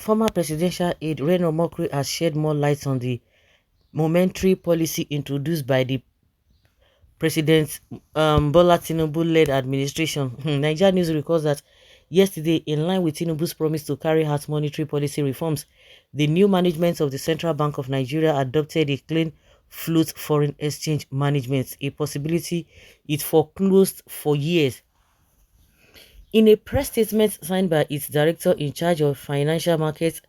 Former presidential aide Reno has shed more light on the momentary policy introduced by the President Bola Tinubu-led administration. Nigeria News records that yesterday, in line with Tinubu's promise to carry out monetary policy reforms, the new management of the Central Bank of Nigeria adopted a clean float foreign exchange management, a possibility it foreclosed for years. In a press statement signed by its director in charge of financial markets,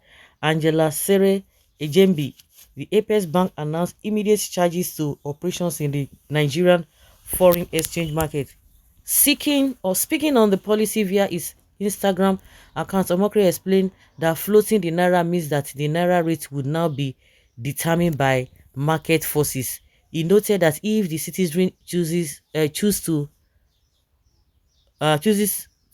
Angela Sere Ejembi, the Apex Bank announced immediate charges to operations in the Nigerian foreign exchange market. Seeking or speaking on the policy via its Instagram account, Omokri explained that floating the Naira means that the Naira rate would now be determined by market forces. He noted that if the citizen chooses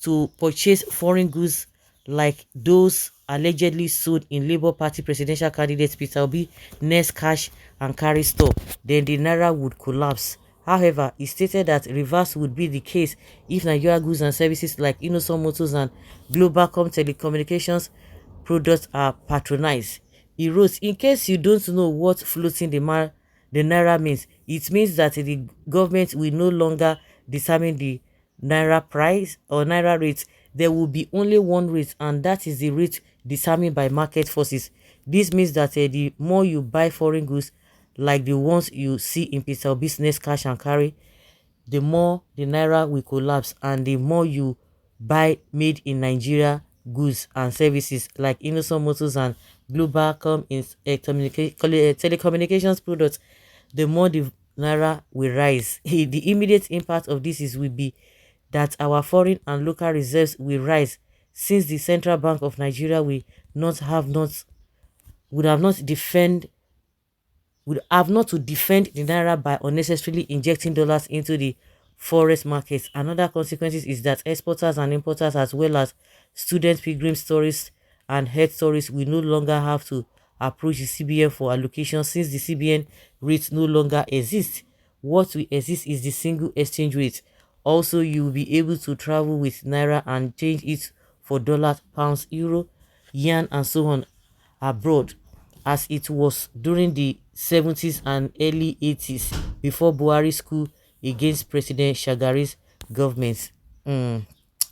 to purchase foreign goods like those allegedly sold in Labour Party presidential candidate Peter Obi next cash and carry store, then the Naira would collapse. However, he stated that reverse would be the case if Nigeria goods and services like Innoson Motors and Globalcom Telecommunications products are patronized. He wrote, in case you don't know what floating the Naira means, it means that the government will no longer determine the Naira price or Naira rate. There will be only one rate, and that is the rate determined by market forces. This means that the more you buy foreign goods like the ones you see in Peter Business Cash and Carry, the more the Naira will collapse, and the more you buy made in Nigeria goods and services like Innocent Motors and Globalcom in telecommunications products, the more the Naira will rise. The immediate impact of this is will be that our foreign and local reserves will rise, since the Central Bank of Nigeria will not have not would have not defend would have not to defend the Naira by unnecessarily injecting dollars into the forex markets. Another consequences is that exporters and importers, as well as students, pilgrims, tourists and health tourists, will no longer have to approach the CBN for allocation, since the CBN rate no longer exists. What will exist is the single exchange rate. Also, you will be able to travel with Naira and change it for dollars, pounds, euro, yen and so on abroad, as it was during the 70s and early 80s before Buhari's coup against President Shagari's government.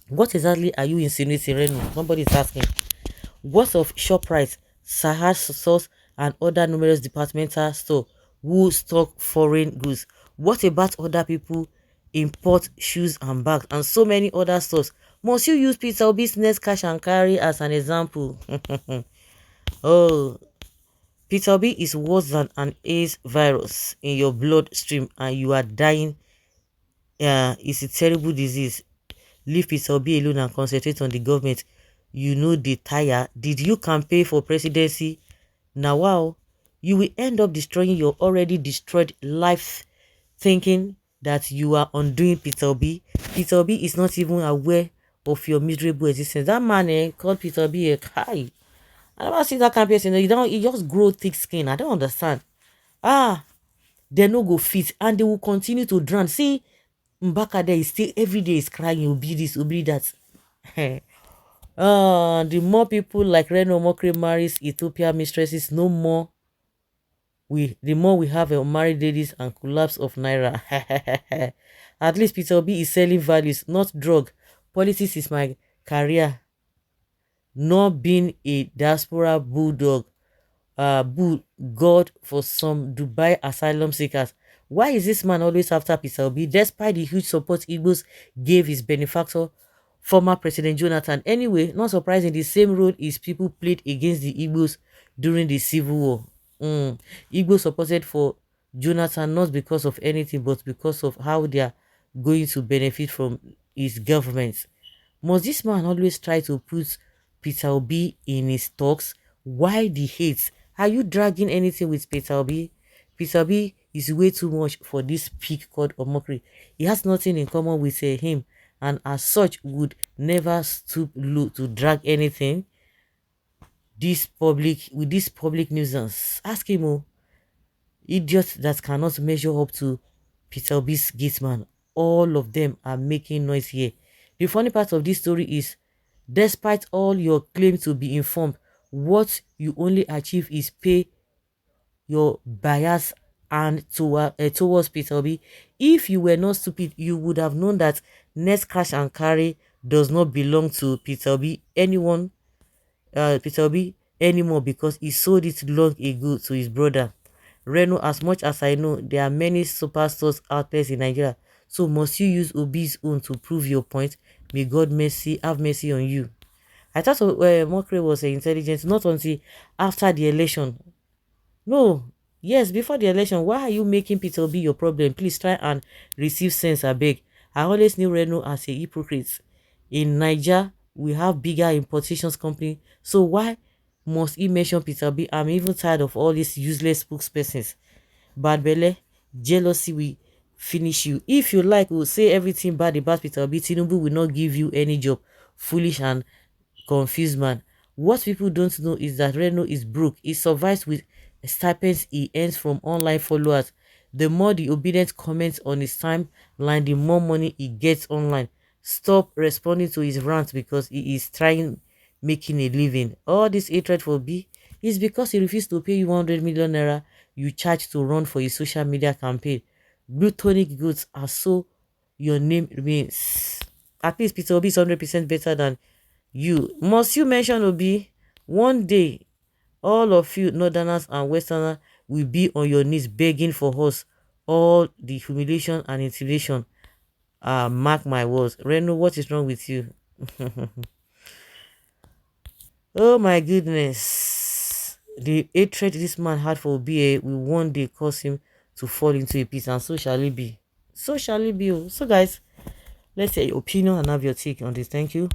What exactly are you insinuating, Reno? Somebody is asking. What of ShopRite, Sahar Stores and other numerous departmental stores who stock foreign goods? What about other people import shoes and bags and so many other stores? Must you use Peter Business Cash and Carry as an example? Oh, Peter B is worse than an AIDS virus in your bloodstream and you are dying. It's a terrible disease. Leave Peter B alone and concentrate on the government. You know the tire. Did you campaign for presidency? Now wow, you will end up destroying your already destroyed life, thinking that you are undoing Peter B. Peter B is not even aware of your miserable existence. That man called Peter B a guy. I never see that kind of person. You just grow thick skin. I don't understand. They no go fit and they will continue to drown. See, Mbaka there is still every day is crying, you'll be this, you'll be that. The more people like Reno Mokri marries Ethiopia mistresses, no more the more we have married ladies and collapse of Naira. At least Peter Obi is selling values, not drug. Politics is my career, not being a diaspora bulldog. Bull God for some Dubai asylum seekers. Why is this man always after Peter Obi, despite the huge support Igbos gave his benefactor, former President Jonathan? Anyway, not surprising, the same role his people played against the Igbos during the Civil War. Igbos supported for Jonathan not because of anything, but because of how they are going to benefit from his government. Must this man always try to put Peter Obi in his talks? Why the hate? Are you dragging anything with Peter Obi? Peter Obi is way too much for this pig called Omokri. He has nothing in common with him, and as such would never stoop low to drag anything this public nuisance. Ask him, oh, idiots that cannot measure up to Peter Obi's gateman. All of them are making noise here. The funny part of this story is, despite all your claim to be informed, what you only achieve is pay your bias and towards Peter Obi. If you were not stupid, you would have known that Next Cash and Carry does not belong to Peter Obi, Peter Obi anymore, because he sold it long ago to his brother Reno. As much as I know, there are many superstores out there in Nigeria. So must you use Obi's own to prove your point? May God mercy have mercy on you. I thought Mokre was intelligent not until after the election. No, yes, before the election. Why are you making Peter Obi your problem? Please try and receive sense, I beg. I always knew Reno as a hypocrite. In Niger, we have bigger importations company. So why must he mention Peter Obi? I'm even tired of all these useless spokespersons. Bad belle, jealousy will finish you. If you like, we'll say everything bad about Peter Obi. Tinubu will not give you any job. Foolish and confused man. What people don't know is that Reno is broke. He survives with stipends he earns from online followers. The more the obedient comments on his timeline, the more money he gets online. Stop responding to his rants because he is trying making a living. All this hatred for B is because he refused to pay you 100 million naira you charge to run for his social media campaign. Gluttonic goods are so your name remains. At least Peter Obi is 100% better than you. Must you mention Obi? One day, all of you northerners and westerners will be on your knees begging for us. All the humiliation and intimidation. Mark my words. Reno, what is wrong with you? Oh my goodness. The hatred this man had for Obi will one day cause him to fall into a pit, and so shall it be. So shall it be. Oh. So guys, let's hear your opinion and have your take on this. Thank you.